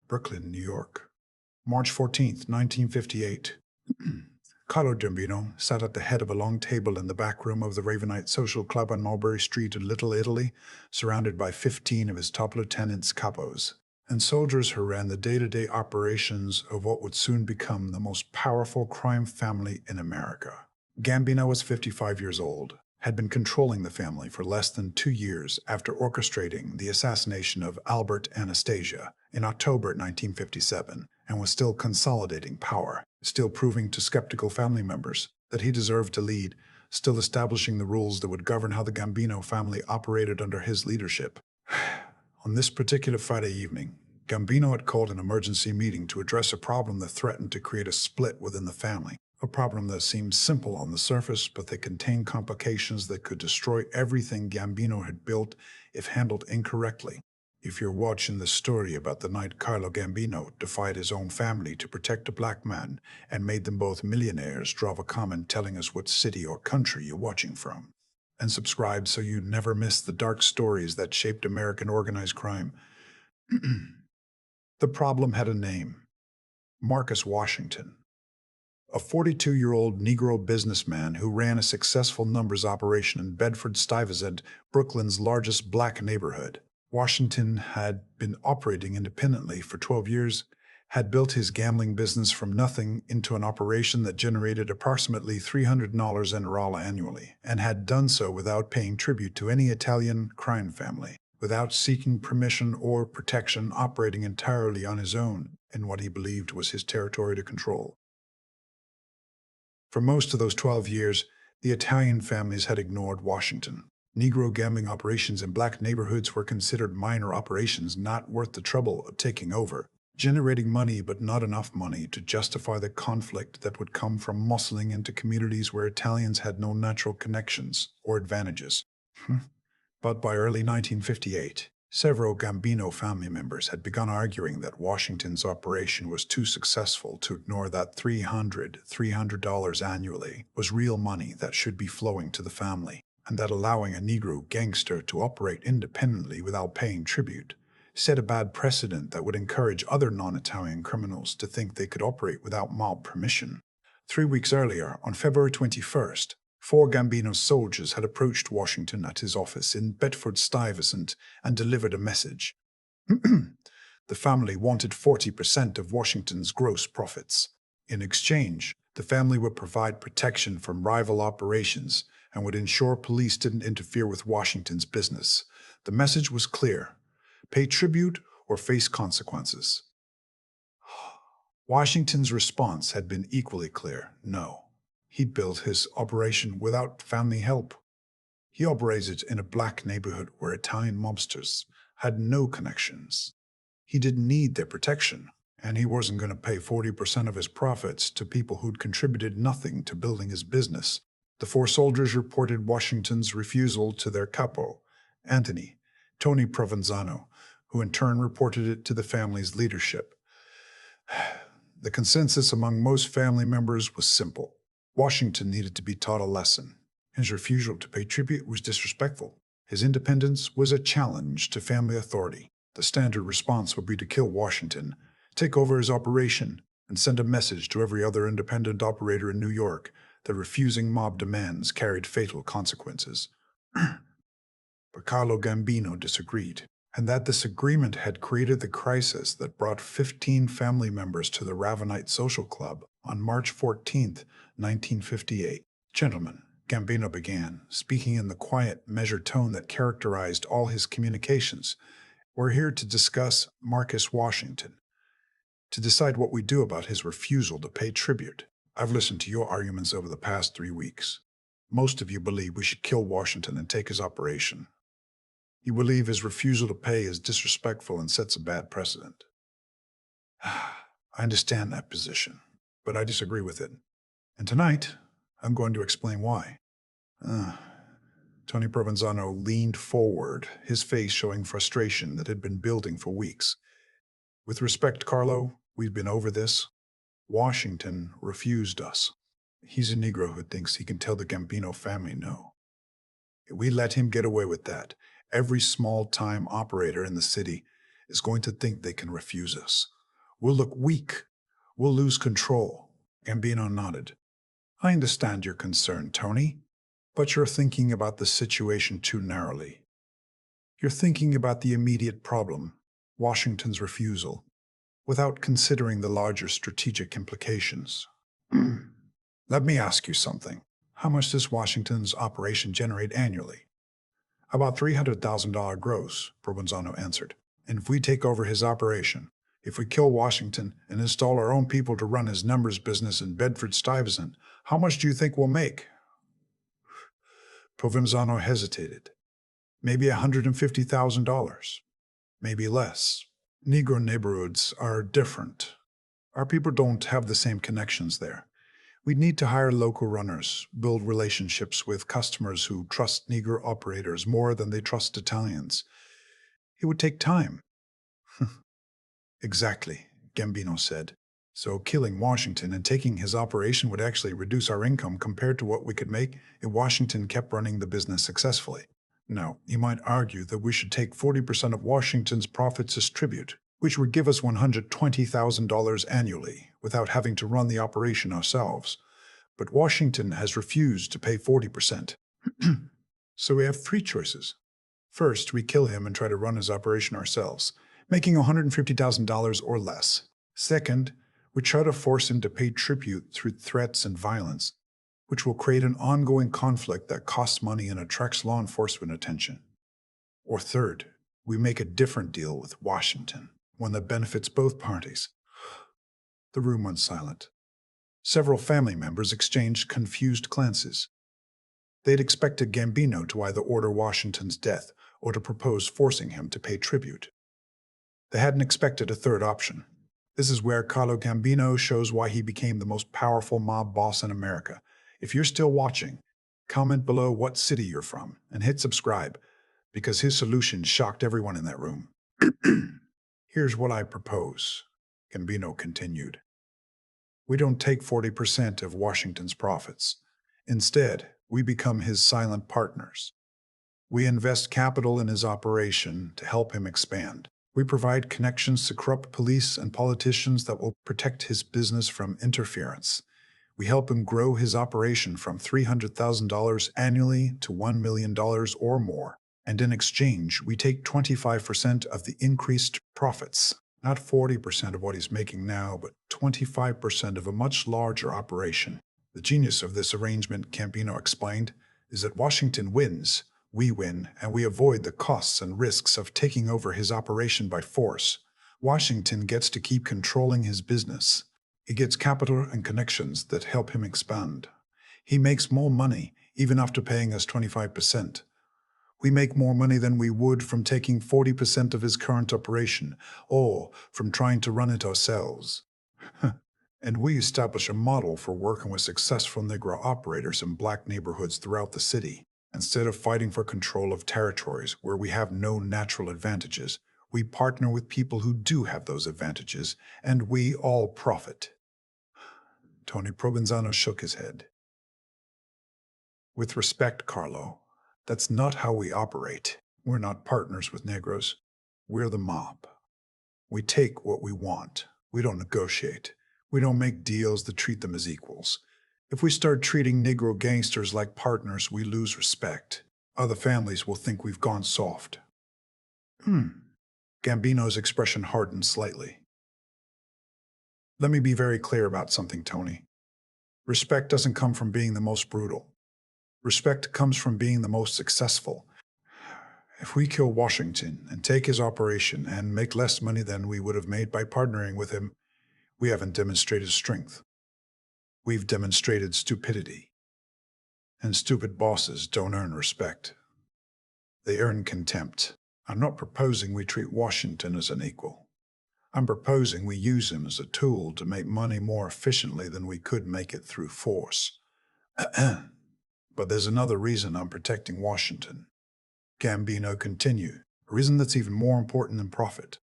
Brooklyn, New York. March 14th, 1958. Carlo Gambino sat at the head of a long table in the back room of the Ravenite Social Club on Mulberry Street in Little Italy, surrounded by 15 of his top lieutenants, capos, and soldiers who ran the day-to-day operations of what would soon become the most powerful crime family in America. Gambino was 55 years old, had been controlling the family for less than 2 years after orchestrating the assassination of Albert Anastasia in October 1957, and was still consolidating power, still proving to skeptical family members that he deserved to lead, still establishing the rules that would govern how the Gambino family operated under his leadership. On this particular Friday evening, Gambino had called an emergency meeting to address a problem that threatened to create a split within the family, a problem that seemed simple on the surface, but that contained complications that could destroy everything Gambino had built if handled incorrectly. If you're watching the story about the night Carlo Gambino defied his own family to protect a black man and made them both millionaires, drop a comment telling us what city or country you're watching from. And subscribe so you never miss the dark stories that shaped American organized crime. The problem had a name: Marcus Washington. A 42-year-old Negro businessman who ran a successful numbers operation in Bedford-Stuyvesant, Brooklyn's largest black neighborhood. Washington had been operating independently for 12 years, had built his gambling business from nothing into an operation that generated approximately $300 in RAL annually, and had done so without paying tribute to any Italian crime family, without seeking permission or protection, operating entirely on his own in what he believed was his territory to control. For most of those 12 years, the Italian families had ignored Washington. Negro gambling operations in black neighborhoods were considered minor operations not worth the trouble of taking over, generating money but not enough money to justify the conflict that would come from muscling into communities where Italians had no natural connections or advantages. But by early 1958, several Gambino family members had begun arguing that Washington's operation was too successful to ignore that $300 annually was real money that should be flowing to the family, and that allowing a Negro gangster to operate independently without paying tribute set a bad precedent that would encourage other non-Italian criminals to think they could operate without mob permission. 3 weeks earlier, on February 21st, 4 Gambino soldiers had approached Washington at his office in Bedford-Stuyvesant and delivered a message. The family wanted 40% of Washington's gross profits. In exchange, the family would provide protection from rival operations and would ensure police didn't interfere with Washington's business. The message was clear: pay tribute or face consequences. Washington's response had been equally clear: no. He built his operation without family help. He operated in a black neighborhood where Italian mobsters had no connections. He didn't need their protection, and he wasn't going to pay 40% of his profits to people who'd contributed nothing to building his business. The 4 soldiers reported Washington's refusal to their capo, Tony Provenzano, who in turn reported it to the family's leadership. The consensus among most family members was simple: Washington needed to be taught a lesson. His refusal to pay tribute was disrespectful. His independence was a challenge to family authority. The standard response would be to kill Washington, take over his operation, and send a message to every other independent operator in New York that refusing mob demands carried fatal consequences. But Carlo Gambino disagreed, and that disagreement had created the crisis that brought 15 family members to the Ravenite Social Club on March 14th, 1958. Gentlemen, Gambino began, speaking in the quiet, measured tone that characterized all his communications, we're here to discuss Marcus Washington, to decide what we do about his refusal to pay tribute. I've listened to your arguments over the past 3 weeks. Most of you believe we should kill Washington and take his operation. You believe his refusal to pay is disrespectful and sets a bad precedent. I understand that position, but I disagree with it. And tonight, I'm going to explain why. Tony Provenzano leaned forward, his face showing frustration that had been building for weeks. With respect, Carlo, we've been over this. Washington refused us. He's a Negro who thinks he can tell the Gambino family no. If we let him get away with that, every small-time operator in the city is going to think they can refuse us. We'll look weak. We'll lose control. Gambino nodded. I understand your concern, Tony, but you're thinking about the situation too narrowly. You're thinking about the immediate problem, Washington's refusal, without considering the larger strategic implications. Let me ask you something. How much does Washington's operation generate annually? About $300,000 gross, Provenzano answered. And if we take over his operation, if we kill Washington and install our own people to run his numbers business in Bedford-Stuyvesant, how much do you think we'll make? Provenzano hesitated. Maybe $150,000. Maybe less. Negro neighborhoods are different. Our people don't have the same connections there. We'd need to hire local runners, build relationships with customers who trust Negro operators more than they trust Italians. It would take time. Exactly, Gambino said. So killing Washington and taking his operation would actually reduce our income compared to what we could make if Washington kept running the business successfully. Now, you might argue that we should take 40% of Washington's profits as tribute, which would give us $120,000 annually without having to run the operation ourselves. But Washington has refused to pay 40%. So we have three choices. First, we kill him and try to run his operation ourselves, making $150,000 or less. Second, we try to force him to pay tribute through threats and violence, which will create an ongoing conflict that costs money and attracts law enforcement attention. Or third, we make a different deal with Washington, one that benefits both parties. The room went silent. Several family members exchanged confused glances. They'd expected Gambino to either order Washington's death or to propose forcing him to pay tribute. They hadn't expected a third option. This is where Carlo Gambino shows why he became the most powerful mob boss in America. If you're still watching, comment below what city you're from and hit subscribe, because his solution shocked everyone in that room. Here's what I propose, Gambino continued. We don't take 40% of Washington's profits. Instead, we become his silent partners. We invest capital in his operation to help him expand. We provide connections to corrupt police and politicians that will protect his business from interference. We help him grow his operation from $300,000 annually to $1 million or more. And in exchange, we take 25% of the increased profits. Not 40% of what he's making now, but 25% of a much larger operation. The genius of this arrangement, Gambino explained, is that Washington wins, we win, and we avoid the costs and risks of taking over his operation by force. Washington gets to keep controlling his business. He gets capital and connections that help him expand. He makes more money, even after paying us 25%. We make more money than we would from taking 40% of his current operation, or from trying to run it ourselves. And we establish a model for working with successful Negro operators in black neighborhoods throughout the city. Instead of fighting for control of territories where we have no natural advantages, we partner with people who do have those advantages, and we all profit. Tony Provenzano shook his head. With respect, Carlo, that's not how we operate. We're not partners with Negros. We're the mob. We take what we want. We don't negotiate. We don't make deals that treat them as equals. If we start treating Negro gangsters like partners, we lose respect. Other families will think we've gone soft. Gambino's expression hardened slightly. Let me be very clear about something, Tony. Respect doesn't come from being the most brutal. Respect comes from being the most successful. If we kill Washington and take his operation and make less money than we would have made by partnering with him, we haven't demonstrated strength. We've demonstrated stupidity. And stupid bosses don't earn respect. They earn contempt. I'm not proposing we treat Washington as an equal. I'm proposing we use him as a tool to make money more efficiently than we could make it through force. But there's another reason I'm protecting Washington. Gambino continued, a reason that's even more important than profit.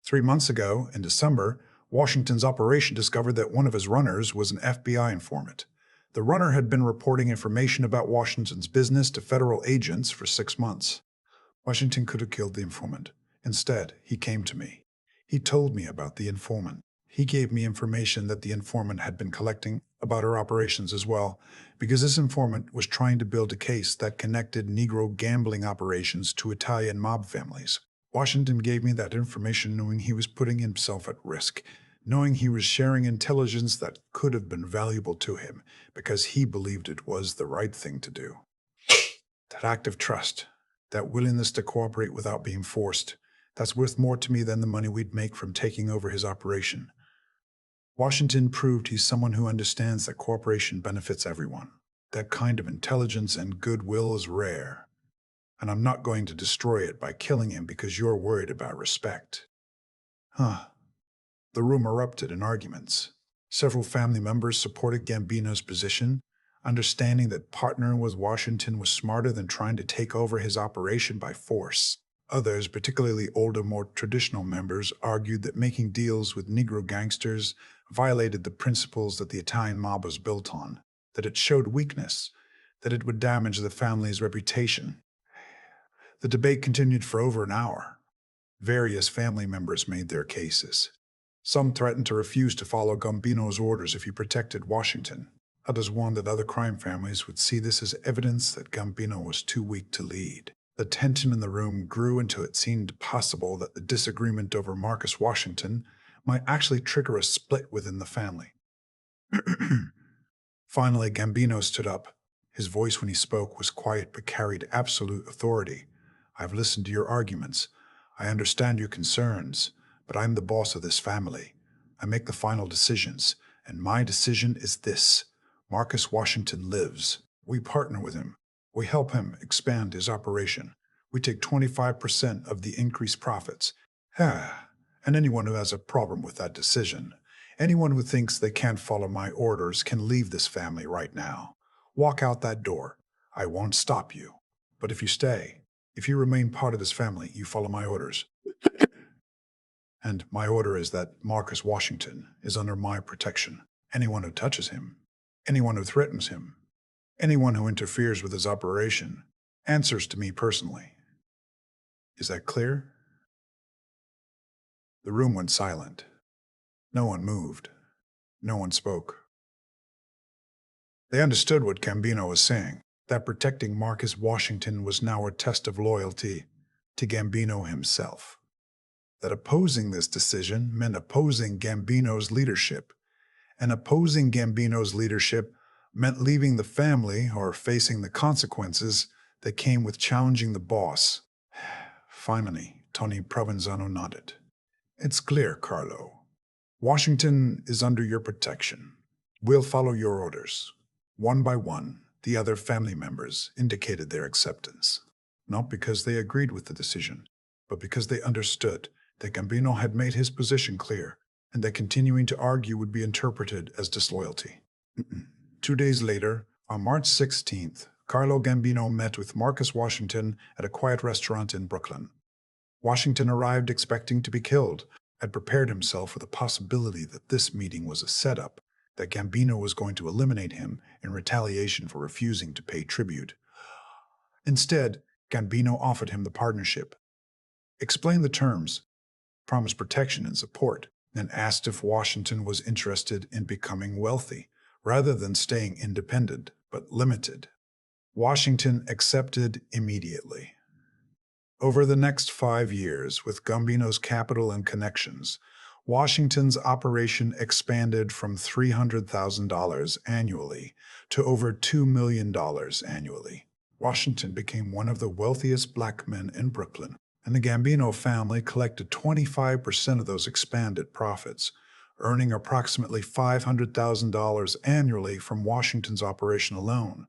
3 months ago, in December, Washington's operation discovered that one of his runners was an FBI informant. The runner had been reporting information about Washington's business to federal agents for 6 months. Washington could have killed the informant. Instead, he came to me. He told me about the informant. He gave me information that the informant had been collecting about her operations as well, because this informant was trying to build a case that connected Negro gambling operations to Italian mob families. Washington gave me that information knowing he was putting himself at risk, knowing he was sharing intelligence that could have been valuable to him because he believed it was the right thing to do. That act of trust, that willingness to cooperate without being forced, that's worth more to me than the money we'd make from taking over his operation. Washington proved he's someone who understands that cooperation benefits everyone. That kind of intelligence and goodwill is rare, and I'm not going to destroy it by killing him because you're worried about respect. Huh. The room erupted in arguments. Several family members supported Gambino's position, understanding that partnering with Washington was smarter than trying to take over his operation by force. Others, particularly older, more traditional members, argued that making deals with Negro gangsters violated the principles that the Italian mob was built on, that it showed weakness, that it would damage the family's reputation. The debate continued for over an hour. Various family members made their cases. Some threatened to refuse to follow Gambino's orders if he protected Washington. Others warned that other crime families would see this as evidence that Gambino was too weak to lead. The tension in the room grew until it seemed possible that the disagreement over Marcus Washington might actually trigger a split within the family. Finally, Gambino stood up. His voice when he spoke was quiet but carried absolute authority. "I've listened to your arguments. I understand your concerns, but I'm the boss of this family. I make the final decisions, and my decision is this. Marcus Washington lives. We partner with him. We help him expand his operation. We take 25% of the increased profits. And anyone who has a problem with that decision, anyone who thinks they can't follow my orders can leave this family right now. Walk out that door. I won't stop you. But if you stay, if you remain part of this family, you follow my orders. And my order is that Marcus Washington is under my protection. Anyone who touches him, anyone who threatens him, anyone who interferes with his operation, answers to me personally. Is that clear?" The room went silent. No one moved. No one spoke. They understood what Gambino was saying, that protecting Marcus Washington was now a test of loyalty to Gambino himself. That opposing this decision meant opposing Gambino's leadership, and opposing Gambino's leadership meant leaving the family or facing the consequences that came with challenging the boss. Finally, Tony Provenzano nodded. "It's clear, Carlo. Washington is under your protection. We'll follow your orders." One by one, the other family members indicated their acceptance, not because they agreed with the decision, but because they understood that Gambino had made his position clear, and that continuing to argue would be interpreted as disloyalty. 2 days later, on March 16th, Carlo Gambino met with Marcus Washington at a quiet restaurant in Brooklyn. Washington arrived expecting to be killed, had prepared himself for the possibility that this meeting was a setup, that Gambino was going to eliminate him in retaliation for refusing to pay tribute. Instead, Gambino offered him the partnership, explained the terms, promised protection and support, and asked if Washington was interested in becoming wealthy, rather than staying independent, but limited. Washington accepted immediately. Over the next 5 years, with Gambino's capital and connections, Washington's operation expanded from $300,000 annually to over $2 million annually. Washington became one of the wealthiest black men in Brooklyn, and the Gambino family collected 25% of those expanded profits, earning approximately $500,000 annually from Washington's operation alone,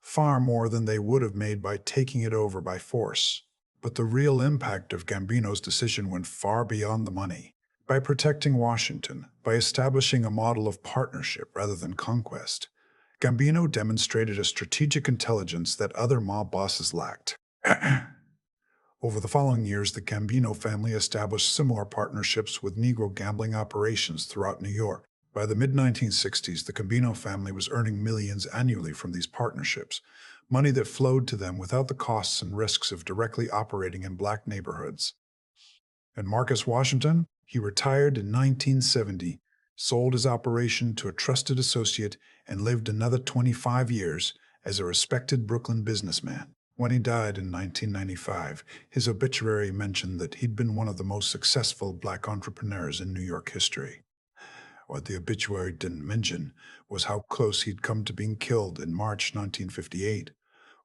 far more than they would have made by taking it over by force. But the real impact of Gambino's decision went far beyond the money. By protecting Washington, by establishing a model of partnership rather than conquest, Gambino demonstrated a strategic intelligence that other mob bosses lacked. Over the following years, the Gambino family established similar partnerships with Negro gambling operations throughout New York. By the mid-1960s, the Gambino family was earning millions annually from these partnerships, money that flowed to them without the costs and risks of directly operating in black neighborhoods. And Marcus Washington? He retired in 1970, sold his operation to a trusted associate, and lived another 25 years as a respected Brooklyn businessman. When he died in 1995, his obituary mentioned that he'd been one of the most successful black entrepreneurs in New York history. What the obituary didn't mention was how close he'd come to being killed in March 1958,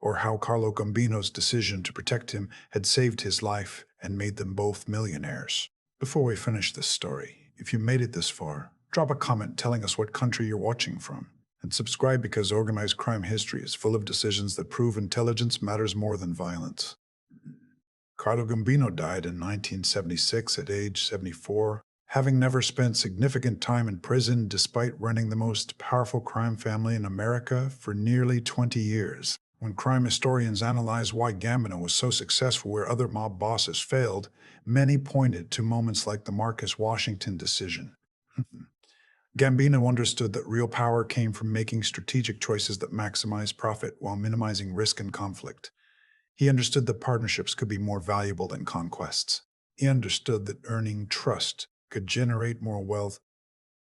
or how Carlo Gambino's decision to protect him had saved his life and made them both millionaires. Before we finish this story, if you made it this far, drop a comment telling us what country you're watching from. And subscribe because organized crime history is full of decisions that prove intelligence matters more than violence. Carlo Gambino died in 1976 at age 74, having never spent significant time in prison despite running the most powerful crime family in America for nearly 20 years. When crime historians analyze why Gambino was so successful where other mob bosses failed, many pointed to moments like the Marcus Washington decision. Gambino understood that real power came from making strategic choices that maximize profit while minimizing risk and conflict. He understood that partnerships could be more valuable than conquests. He understood that earning trust could generate more wealth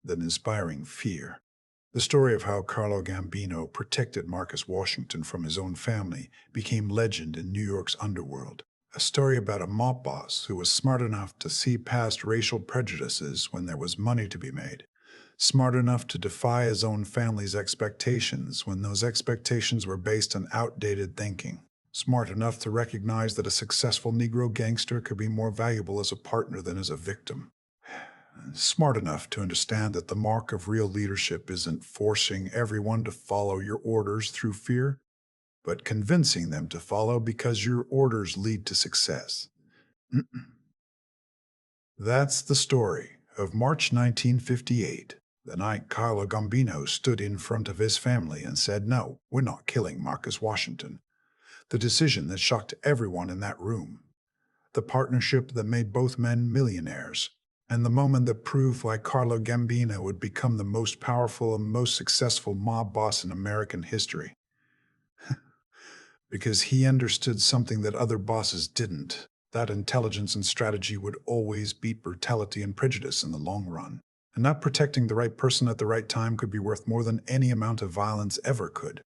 than inspiring fear. The story of how Carlo Gambino protected Marcus Washington from his own family became legend in New York's underworld. A story about a mob boss who was smart enough to see past racial prejudices when there was money to be made. Smart enough to defy his own family's expectations when those expectations were based on outdated thinking. Smart enough to recognize that a successful Negro gangster could be more valuable as a partner than as a victim. Smart enough to understand that the mark of real leadership isn't forcing everyone to follow your orders through fear, but convincing them to follow because your orders lead to success. That's the story of March 1958, the night Carlo Gambino stood in front of his family and said, "No, we're not killing Marcus Washington." The decision that shocked everyone in that room. The partnership that made both men millionaires. And the moment that proved why Carlo Gambino would become the most powerful and most successful mob boss in American history. Because he understood something that other bosses didn't. That intelligence and strategy would always beat brutality and prejudice in the long run. And not protecting the right person at the right time could be worth more than any amount of violence ever could.